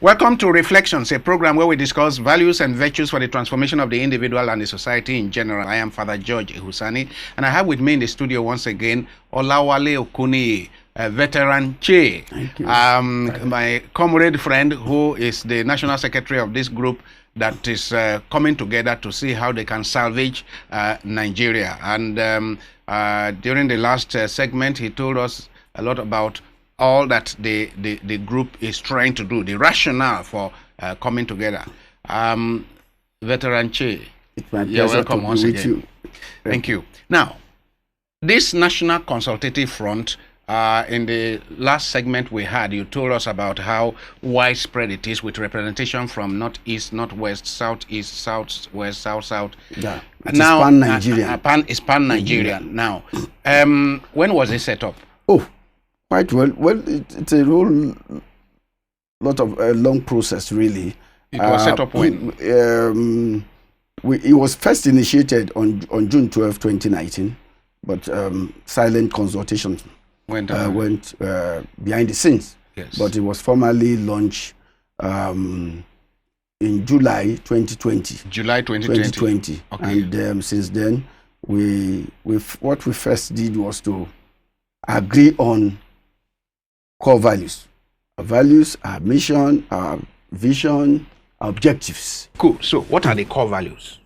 Welcome to Reflections, a program where we discuss values and virtues for the transformation of the individual and the society in general. I am Father George Ehusani, and I have with me in the studio once again Olawale Okunniyi, a veteran Che, my comrade friend who is the national secretary of this group that is coming together to see how they can salvage Nigeria. And during the last segment, he told us a lot about all that the group is trying to do, the rationale for coming together. Veteran Che, you're welcome once again. Thank you. Now, this National Consultative Front, in the last segment we had, you told us about how widespread it is with representation from northeast, northwest, southeast, southwest, south. Yeah, now, pan-Nigerian. It's pan-Nigerian. Now, when was it set up? Oh, quite well. Well, it's a whole lot of long process, really. It was set up when? It was first initiated on June 12, 2019, but silent consultation went behind the scenes. Yes. But it was formally launched in July 2020. July 2020. Okay. And since then, what we first did was to agree on core values. Our values, our mission, our vision, our objectives. Cool. So what are the core values?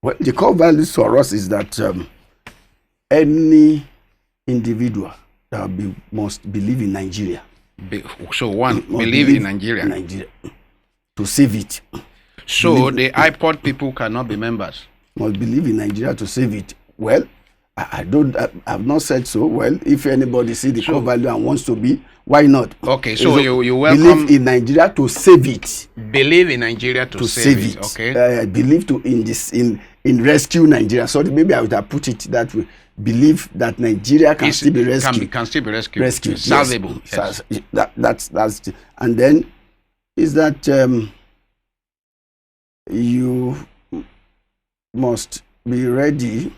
Well, the core values for us is that any individual must believe in Nigeria. Believe in Nigeria. To save it. So the iPod people cannot be members. Must believe in Nigeria to save it. Well, I've not said so. Well, if anybody see the core value and wants to be, why not? Okay, so you welcome. Believe in Nigeria to save it. Believe in Nigeria to save it. Okay. Believe in rescue Nigeria. Sorry, maybe I would have put it that way. Believe that Nigeria can still be rescued. Can still be rescued. Rescued. Salvable. Yes. That's and then is that you must be ready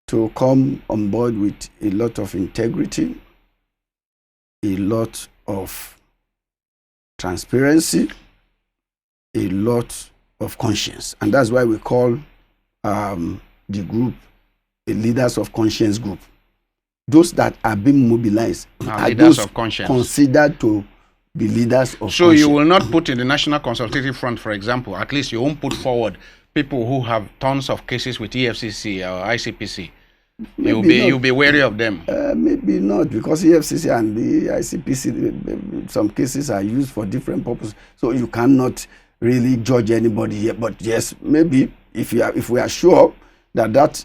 to come on board with a lot of integrity, a lot of transparency, a lot of conscience. And that's why we call the group a Leaders of Conscience group. Those that are being mobilized are leaders those of conscience, considered to be leaders of conscience. So you will not put in the National Consultative Front, for example, at least you won't put forward people who have tons of cases with EFCC or ICPC. You'll be wary of them. Maybe not, because EFCC and the ICPC, some cases are used for different purposes, so you cannot really judge anybody here. But yes, maybe if we are sure that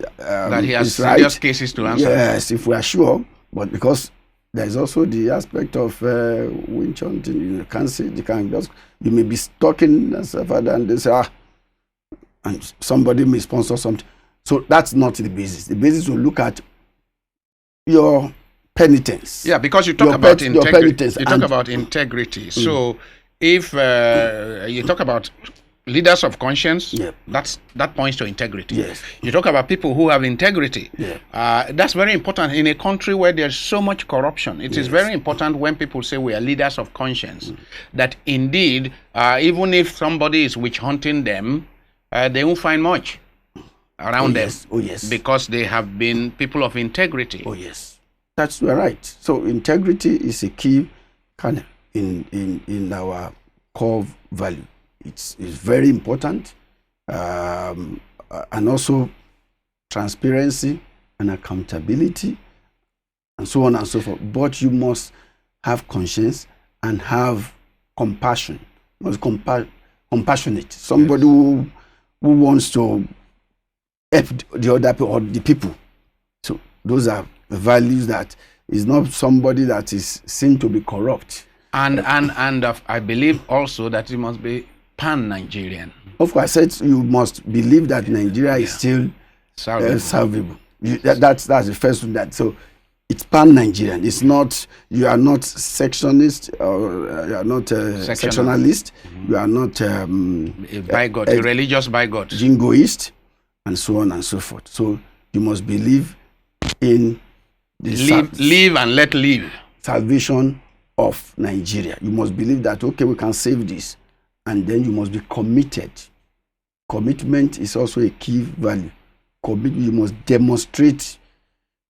he has is serious right, cases to answer. Yes, if we are sure, but because there is also the aspect of witch hunting. You can't say you may be stalking as a father and they say and somebody may sponsor something. So that's not the basis. The basis will look at your penitence. Yeah, because you talk about integrity. You talk about Mm. integrity. So if you talk about leaders of conscience, that points to integrity. Yes. You talk about people who have integrity. Yeah. That's very important in a country where there's so much corruption. It is very important when people say we are leaders of conscience, that indeed, even if somebody is witch hunting them, they won't find much around them. Oh yes. Because they have been people of integrity. Oh yes. That's right. So integrity is a key kind of in our core value. It's very important, and also transparency and accountability, and so on and so forth. But you must have conscience and have compassion. You must compassionate. Somebody who wants to help the other people or the people. So those are the values that is not somebody that is seen to be corrupt. And I believe also that it must be pan-Nigerian. Of course, I said you must believe that Nigeria is still salvable. That's the first one. So it's pan-Nigerian. It's not, you are not sectionist or you are not sectionalist. You are not bigot, a religious bigot, jingoist, and so on and so forth. So you must believe in the live and let live salvation of Nigeria. You must believe that, okay, we can save this. And then you must be committed. Commitment is also a key value. You must demonstrate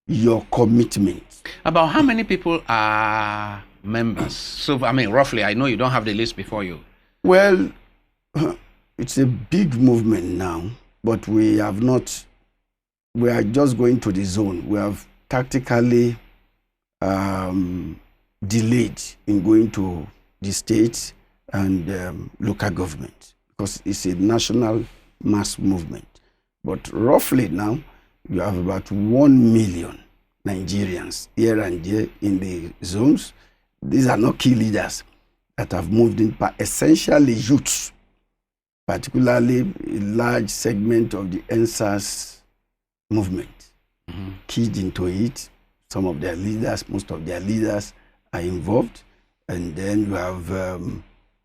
your commitment. About how many people are members? So, I mean, roughly, I know you don't have the list before you. Well, it's a big movement now, but we are just going to the zone. We have tactically delayed in going to the states and local government because it's a national mass movement. But roughly now, you have about 1 million Nigerians here and there in the zones. These are not key leaders that have moved in, but essentially youths, particularly a large segment of the NSAS movement, keyed into it. Some of their leaders, most of their leaders are involved. And then you have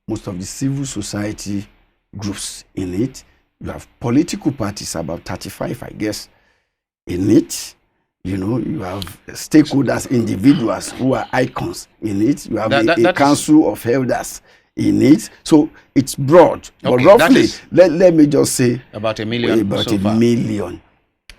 most of the civil society groups in it. You have political parties, about 35, I guess, in it. You know, you have stakeholders, individuals who are icons in it. You have a council of elders in it. So it's broad. Okay, but roughly, let me just say about 1 million. About a million.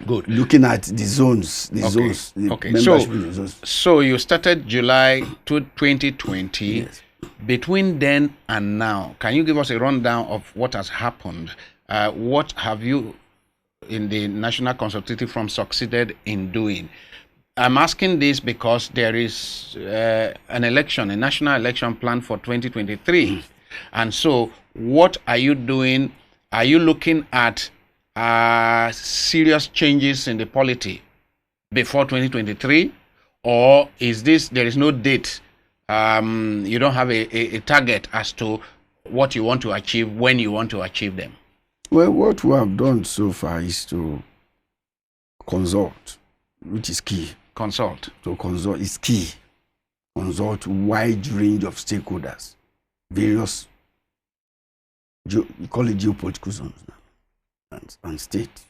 Good. Looking at the zones, the membership in the zones. So you started July 2020. Yes. Between then and now, can you give us a rundown of what has happened? What have you in the National Consultative Front succeeded in doing? I'm asking this because there is an election, a national election planned for 2023. And so what are you doing? Are you looking at serious changes in the polity before 2023? Or is this, there is no date? You don't have a target as to what you want to achieve, when you want to achieve them? Well, what we have done so far is to consult, which is key. Consult. To consult is key. Consult wide range of stakeholders, various, you call it geopolitical zones now, and state.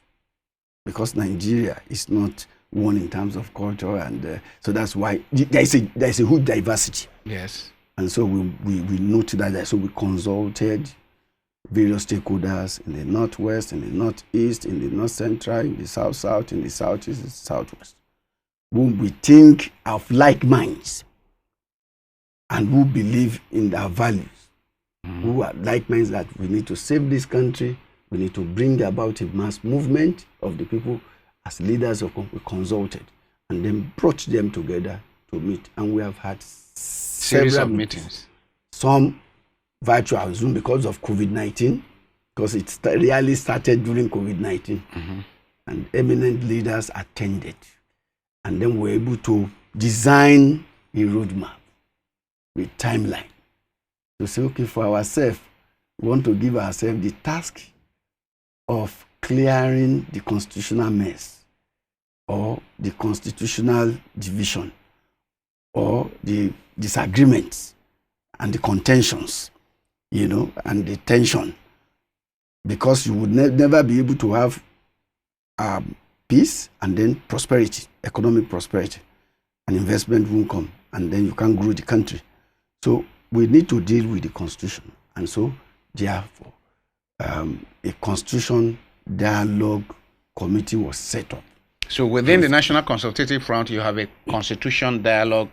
Because Nigeria is not one in terms of culture, and so that's why there is a huge diversity. Yes. And so we noted that. So we consulted various stakeholders in the northwest, in the northeast, in the north central, in the south, in the southeast, in the southwest, whom we think of like minds and who believe in our values, who are like minds that we need to save this country, we need to bring about a mass movement of the people. As leaders of we consulted and then brought them together to meet, and we have had series of meetings. Some virtual Zoom because of COVID-19, because it really started during COVID-19, and eminent leaders attended, and then we were able to design a roadmap with timeline to say, okay, for ourselves, we want to give ourselves the task of clearing the constitutional mess, or the constitutional division, or the disagreements and the contentions, you know, and the tension, because you would never be able to have peace and then prosperity, economic prosperity, and investment won't come, and then you can't grow the country. So we need to deal with the constitution, and so therefore a constitution dialogue committee was set up. So within the National Consultative Front, you have a constitution dialogue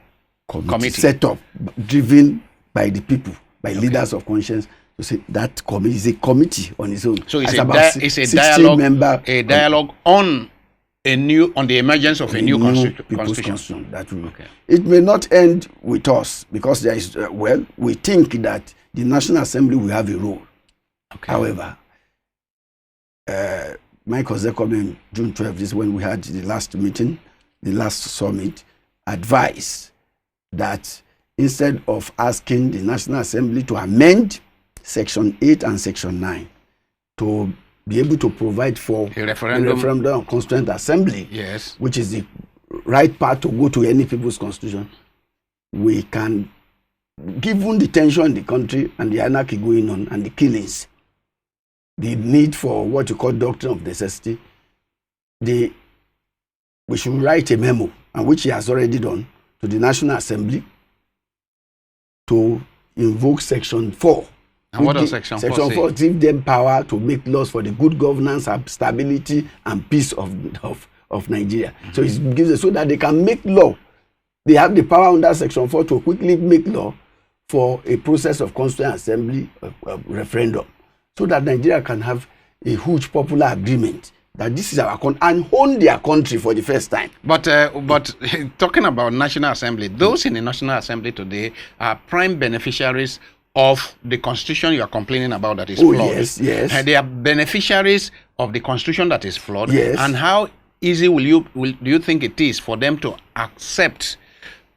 committee set up, driven by the people, by leaders of conscience. To say that committee is a committee on its own. So it's a dialogue on the emergence of a new constitution. That will, it may not end with us, because there is we think that the National Assembly will have a role. However, Michael Zekomen, June 12th, is when we had the last meeting, the last summit, advised that instead of asking the National Assembly to amend Section 8 and Section 9 to be able to provide for a referendum on Constituent Assembly, yes, which is the right path to go to any people's constitution, we can, given the tension in the country and the anarchy going on and the killings, the need for what you call doctrine of necessity, we should write a memo, and which he has already done, to the National Assembly, to invoke Section 4. And what does Section 4 say? Section 4 gives them power to make laws for the good governance and stability and peace of Nigeria. So it gives them so that they can make law. They have the power under Section 4 to quickly make law for a process of Constituent Assembly referendum, so that Nigeria can have a huge popular agreement that this is our country and own their country for the first time. But talking about National Assembly, those in the National Assembly today are prime beneficiaries of the constitution you are complaining about that is flawed. Yes. They are beneficiaries of the constitution that is flawed. Yes. And how easy do you think it is for them to accept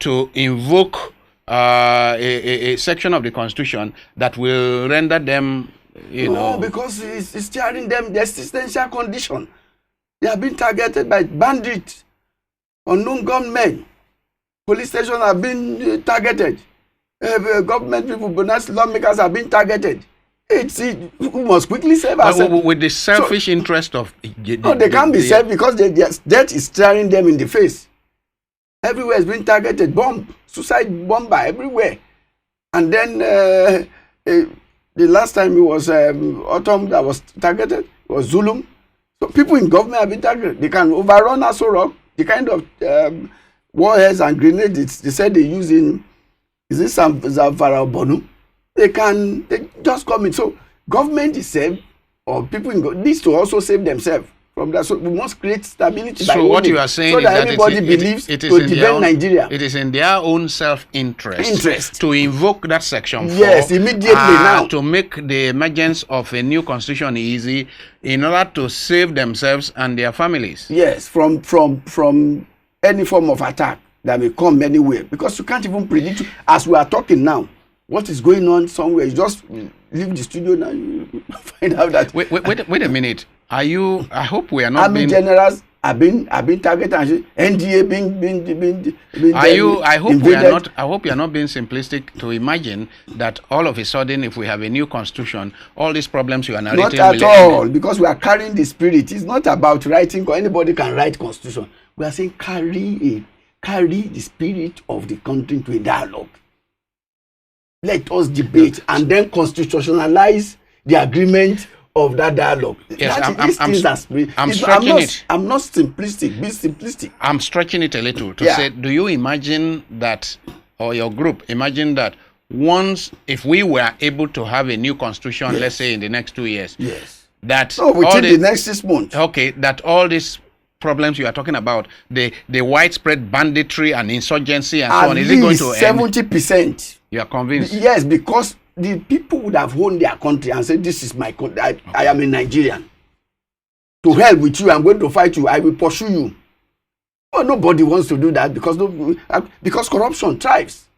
to invoke a section of the constitution that will render them, No, because it's steering them the existential condition. They have been targeted by bandits, unknown gunmen. Police stations have been targeted. Government people, but lawmakers have been targeted. We must quickly save ourselves. With the selfish interest of... No, they can't be saved because their death is staring them in the face. Everywhere has been targeted. Suicide bomber everywhere. And then the last time it was Autumn that was targeted. It was Zulum. So people in government have been targeted. They can overrun Aso Rock. The kind of warheads and grenades they said they use in... Is this Zamfara Bonu? They just come in. So government is saved, or people needs to also save themselves from that. So we must create stability. So what you are saying so is that that everybody believes to defend Nigeria. It is in their own self-interest to invoke that section 4. Yes, immediately now. To make the emergence of a new constitution easy in order to save themselves and their families. Yes, from any form of attack that may come anywhere, because you can't even predict. As we are talking now, what is going on somewhere? You just leave the studio now, you find out that. Wait a minute. Are you? I hope we are not. Army generals have been targeted and NDA being. Are you? I hope invaded. we are not. I hope you are not being simplistic to imagine that all of a sudden, if we have a new constitution, all these problems you are narrating. Not at all, because we are carrying the spirit. It's not about writing. Anybody can write constitution. We are saying carry the spirit of the country to a dialogue. Let us debate and then constitutionalize the agreement of that dialogue. Yes, I'm stretching it. I'm not simplistic. Be simplistic. I'm stretching it a little to say, do you imagine that, or your group imagine that if we were able to have a new constitution, let's say in the next 2 years, that within the next 6 months, that all these problems you are talking about, the widespread banditry and insurgency and so on, is it going to end? 70%. You are convinced? Yes, because the people would have owned their country and said, this is my country. I am a Nigerian. To hell with you, I'm going to fight you. I will pursue you. Oh, nobody wants to do that because corruption thrives.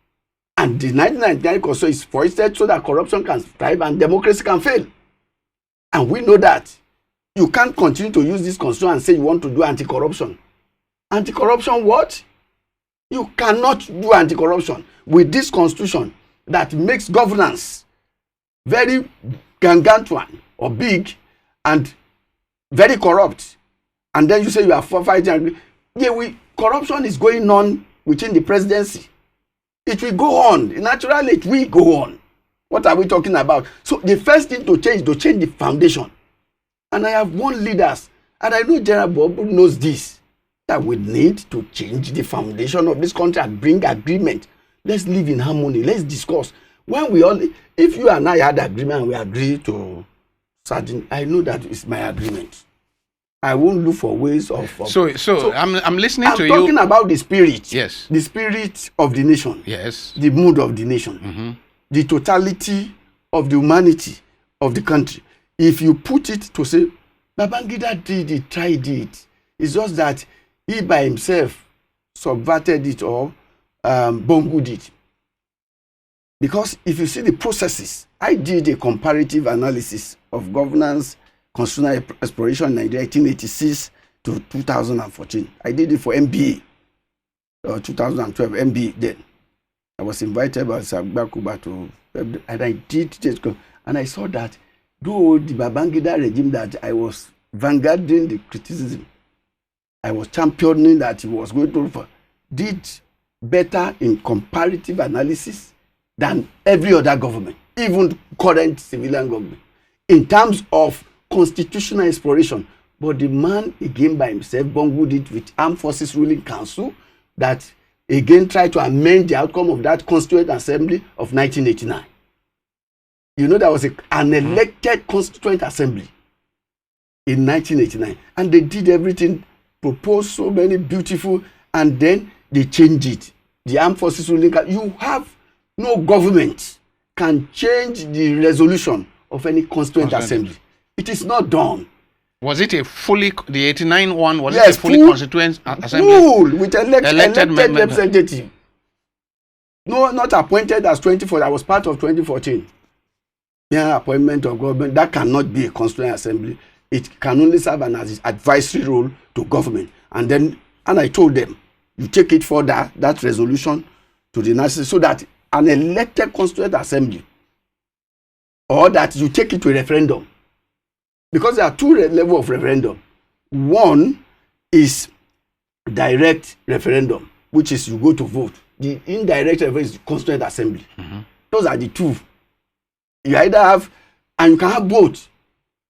And the 1999 Constitution is foisted so that corruption can thrive and democracy can fail. And we know that. You can't continue to use this constitution and say you want to do anti-corruption. Anti-corruption what? You cannot do anti-corruption with this constitution that makes governance very gargantuan or big and very corrupt. And then you say you are fighting. Corruption is going on within the presidency. It will go on. Naturally, it will go on. What are we talking about? So the first thing to change the foundation. And I have warned leaders, and I know General Bob knows this, that we need to change the foundation of this country and bring agreement. Let's live in harmony. Let's discuss. If you and I had agreement and we agree to certain, I know that it's my agreement. I won't look for ways of. So I'm listening to you. I'm talking about the spirit. Yes. The spirit of the nation. Yes. The mood of the nation. The totality of the humanity of the country. If you put it to say, Babangida did it, tried it. It's just that he by himself subverted it or bungled it. Because if you see the processes, I did a comparative analysis of governance, constitutional exploration in Nigeria, 1886 to 2014. I did it for MBA, 2012 MBA then. I was invited by Sabbakuba to, and I did this, and I saw that though the Babangida regime that I was vanguarding the criticism, I was championing that he was going to did better in comparative analysis than every other government, even current civilian government, in terms of constitutional exploration. But the man again by himself bungled it with Armed Forces Ruling Council that again tried to amend the outcome of that Constituent Assembly of 1989. You know, there was an elected Constituent Assembly in 1989, and they did everything, proposed so many beautiful, and then they changed it. The Armed Forces Ruling Council, you have no government can change the resolution of any Constituent Assembly. It is not done. Was it a fully, the 89 one, was yes, it a fully constituent assembly? Full, with elected representative. No, not appointed as 2014. I was part of 2014. Yeah, appointment of government. That cannot be a constituent assembly. It can only serve an advisory role to government. And I told them, you take it for that resolution to the national, so that an elected constituent assembly, or that you take it to a referendum. Because there are two levels of referendum. One is direct referendum, which is you go to vote. The indirect referendum is the constituent assembly. Those are the two. You either have, and you can have both.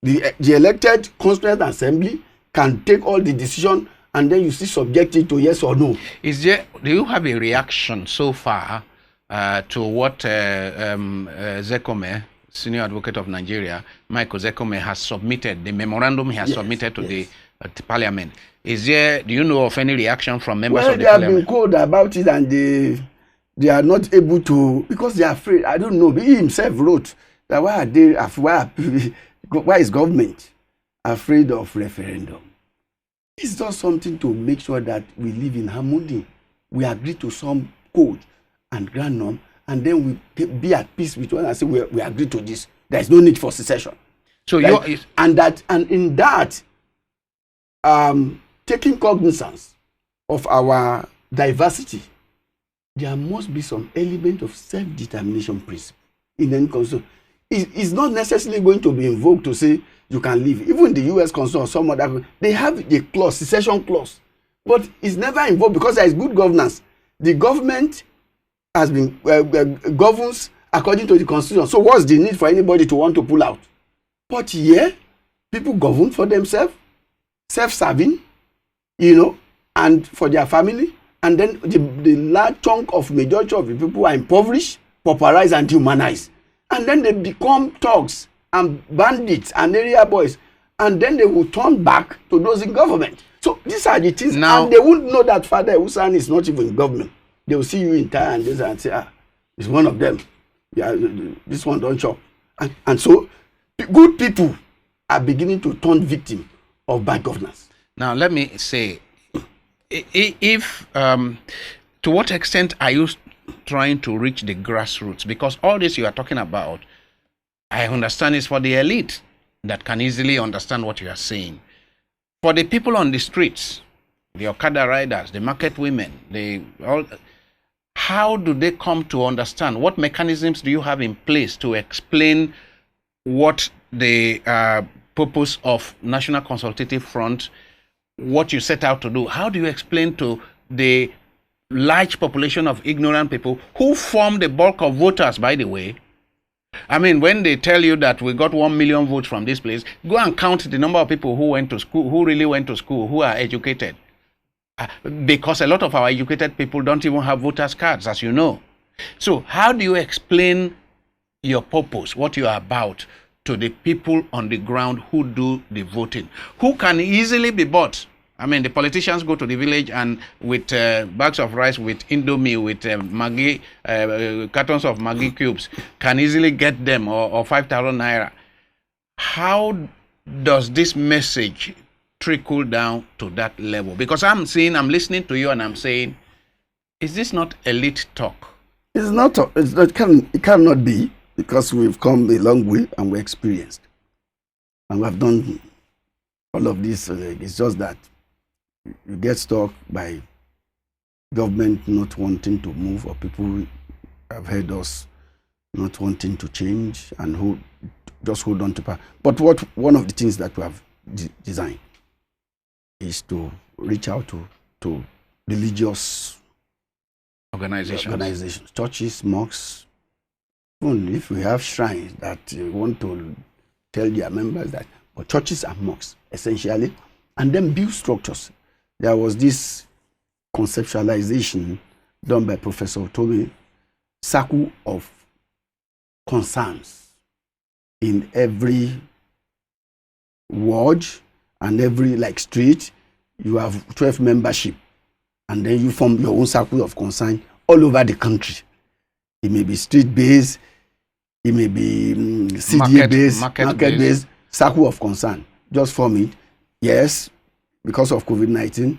The elected constituent assembly can take all the decision, and then you still subject it to yes or no. Do you have a reaction so far to what Zekome, Senior Advocate of Nigeria, Michael Zekome, has submitted, the memorandum he has submitted to the Parliament? Do you know of any reaction from members of the Parliament? They have been cold about it, and they are not able to, because they are afraid. I don't know. He himself wrote that why is government afraid of referendum? It's just something to make sure that we live in harmony. We agree to some code and grand norm, and then we be at peace with one and say we agree to this. There is no need for secession. So in that, taking cognizance of our diversity, there must be some element of self-determination principle in any constitution. It's not necessarily going to be invoked to say you can leave. Even the U.S. Constitution or some other, they have a clause, secession clause, but it's never invoked because there is good governance. The government has been governs according to the Constitution. So what's the need for anybody to want to pull out? But here, people govern for themselves, self-serving, and for their family. And then the large chunk of majority of the people are impoverished, pauperized, and dehumanized. And then they become thugs and bandits and area boys. And then they will turn back to those in government. So these are the things. Now, and they won't know that Father Ehusani is not even in government. They will see you in Terra and say, it's one of them. Yeah, this one don't chop. And so good people are beginning to turn victim of bad governance. Now, let me say, if to what extent are you trying to reach the grassroots? Because all this you are talking about, I understand, is for the elite that can easily understand what you are saying. For the people on the streets, the Okada riders, the market women, how do they come to understand? What mechanisms do you have in place to explain what the purpose of National Consultative Front, what you set out to do? How do you explain to the large population of ignorant people who form the bulk of voters, by the way? I mean, when they tell you that we got 1 million votes from this place, go and count the number of people who went to school, who really went to school, who are educated. Because a lot of our educated people don't even have voters' cards, as you know. So how do you explain your purpose, what you are about, to the people on the ground who do the voting, who can easily be bought? I mean, the politicians go to the village and with bags of rice, with Indomie, with Maggi, cartons of Maggi cubes, can easily get them, or 5,000 naira. How does this message trickle down to that level? Because I'm listening to you and I'm saying, is this not elite talk? It's not. It cannot be, because we've come a long way and we're experienced. And we have done all of this. It's just that you get stuck by government not wanting to move, or people have heard us not wanting to change and just hold on to power. But one of the things that we have designed is to reach out to religious organizations, churches, mosques, Even if we have shrines that want to tell their members that, but churches and mosques, essentially, and then build structures. There was this conceptualization done by Professor Tomi, circle of concerns in every ward and every street. You have 12 membership, and then you form your own circle of concern all over the country. It may be street based, it may be CDA based, market based, circle of concern. Just form it. Yes, because of COVID-19,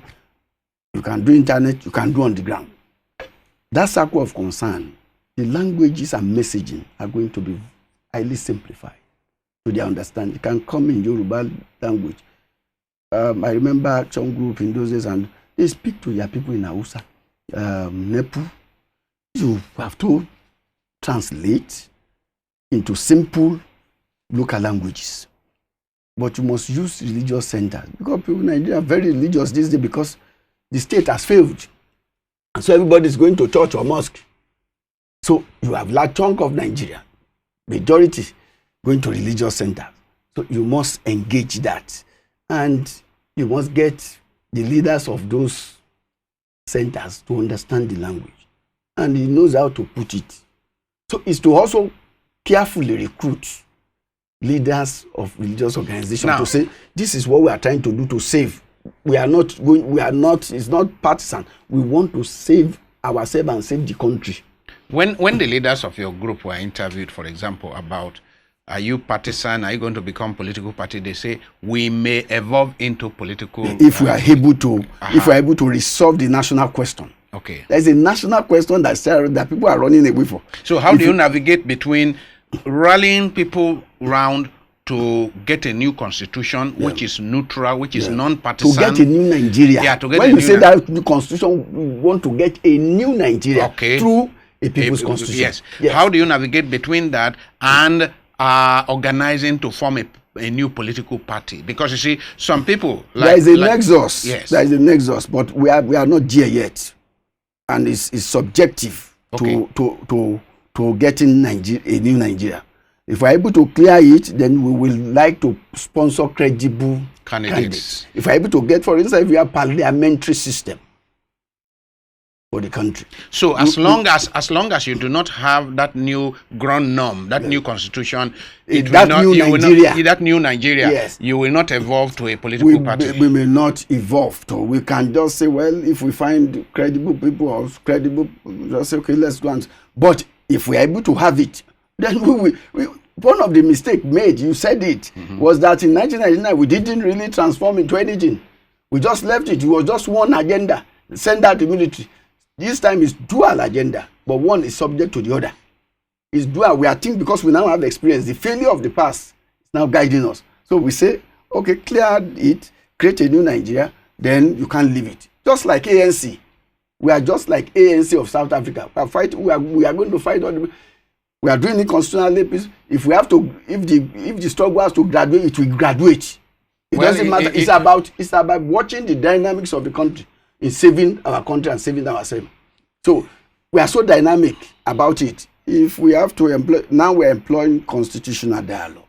you can do internet, you can do on the ground. That circle of concern, the languages and messaging are going to be highly simplified so they understand. It can come in Yoruba language. I remember some group in those days, and they speak to your people in Hausa, Nepu. You have to translate into simple local languages. But you must use religious centers, because people in Nigeria are very religious these days because the state has failed. And so everybody is going to church or mosque. So you have a large chunk of Nigeria, majority going to religious centers. So you must engage that. And you must get the leaders of those centers to understand the language. And he knows how to put it. So it's to also carefully recruit leaders of religious organizations to say, this is what we are trying to do to save. It's not partisan. We want to save ourselves and save the country. When the leaders of your group were interviewed, for example, about are you partisan, are you going to become political party, they say we may evolve into political if we are able to if we are able to resolve the national question. Okay. There's a national question that people are running away for. So how do you navigate between rallying people round to get a new constitution, which is neutral, which is non-partisan? To get a new Nigeria. Yeah, to get when you say that new constitution, we want to get a new Nigeria through a people's constitution. Yes. How do you navigate between that and organizing to form a new political party? Because you see, some people there is a nexus. Yes, there is a nexus, but we are not there yet, and it's subjective to getting a new Nigeria. If we are able to clear it, then we will like to sponsor credible candidates. If we are able to get, for instance, if we have parliamentary system for the country. So as long as you do not have that new ground norm, that new constitution, that new Nigeria, yes, you will not evolve to a political party. We may not evolve to. We can just say, well, if we find credible people or credible, just say, okay, let's go on. But if we are able to have it, then we one of the mistakes made, you said it, was that in 1999 we didn't really transform into anything. We just left it. It was just one agenda, send out the military. This time is dual agenda, but one is subject to the other. It's dual. We are thinking because we now have experience. The failure of the past is now guiding us. So we say, okay, clear it, create a new Nigeria, then you can't leave it. Just like ANC. We are just like ANC of South Africa. We are going to fight all the. We are doing it constitutionally. If we have to, if the struggle has to graduate, it will graduate. It doesn't matter. It's about watching the dynamics of the country in saving our country and saving ourselves. So we are so dynamic about it. If we have to employ, now we're employing constitutional dialogue.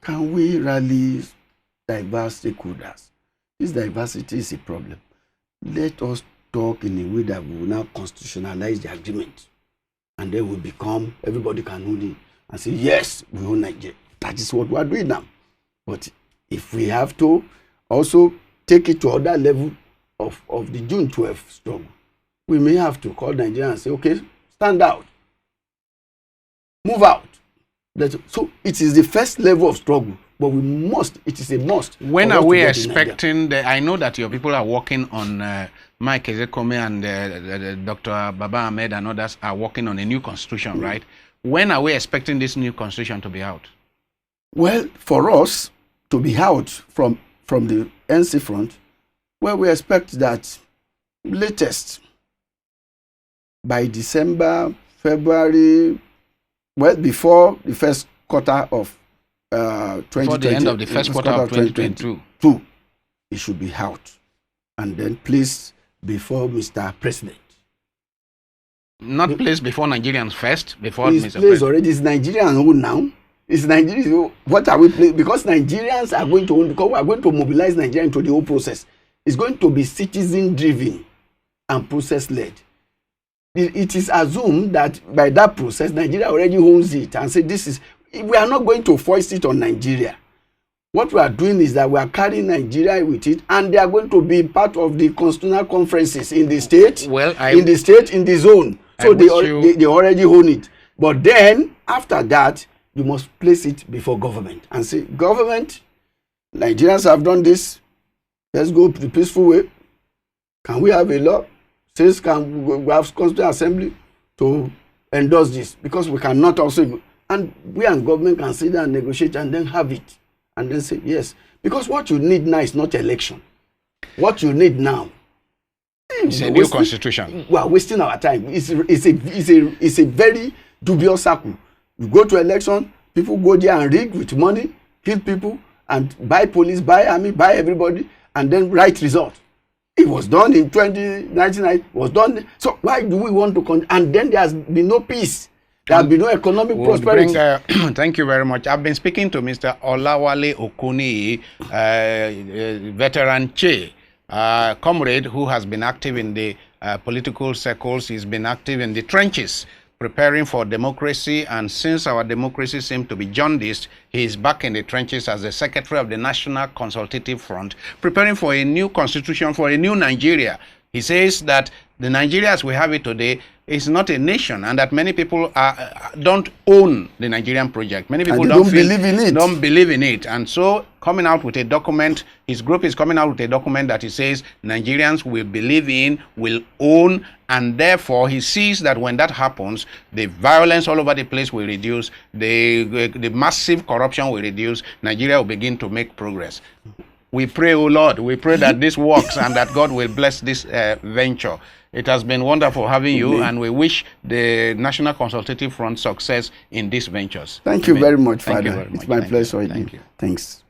Can we rally diverse stakeholders? This diversity is a problem. Let us talk in a way that we will now constitutionalize the agreement. And then we become, everybody can own it and say, yes, we own Nigeria. That is what we are doing now. But if we have to also take it to other level of the June 12th struggle, we may have to call Nigeria and say, okay, stand out, move out. So it is the first level of struggle, but it is a must. When are we expecting, I know that your people are working on, Mike Ezekome and Dr. Baba Ahmed and others are working on a new constitution, right? When are we expecting this new constitution to be out? Well, for us to be out from the NC front, well, we expect that latest by December, February, well, before the first quarter of 2020. Before the end of the first quarter of 2022. It should be out and then placed before Mr. President. Not placed before Nigerians first, before It's Mr. placed President. already. It's Nigerian own now. It's Nigerian. What are we playing? Because Nigerians are going to own, because we are going to mobilize Nigeria into the whole process. It's going to be citizen driven and process led. It is assumed that by that process, Nigeria already owns it and say this is. We are not going to foist it on Nigeria. What we are doing is that we are carrying Nigeria with it, and they are going to be part of the constitutional conferences in the state, in the zone. So they already own it. But then after that, you must place it before government and say, government, Nigerians have done this. Let's go the peaceful way. Can we have a law? Says can we have constitutional assembly to endorse this? Because we cannot also, and we and government can sit down and negotiate and then have it and then say yes. Because what you need now is not election. What you need now is a new constitution. We are wasting our time. It's a very dubious circle. You go to election, people go there and rig with money, kill people, and buy police, buy army, buy everybody, and then write result. It was done in 1999. It was done. So why do we want to and then there has been no peace. There has been no economic prosperity. Thank you very much. I've been speaking to Mr. Olawale Okunniyi, veteran Che, comrade who has been active in the political circles. He's been active in the trenches, preparing for democracy, and since our democracy seems to be jaundiced, he is back in the trenches as the secretary of the National Consultative Front, preparing for a new constitution, for a new Nigeria. He says that the Nigeria as we have it today is not a nation, and that many people don't own the Nigerian project. Many people don't believe in it. And so coming out with a document, his group is coming out with a document that he says Nigerians will believe in, will own, and therefore he sees that when that happens, the violence all over the place will reduce, the massive corruption will reduce, Nigeria will begin to make progress. We pray, oh Lord, we pray that this works and that God will bless this venture. It has been wonderful having you, and we wish the National Consultative Front success in these ventures. Thank you very much, Father. Very much. It's my pleasure. Thank you. Thanks.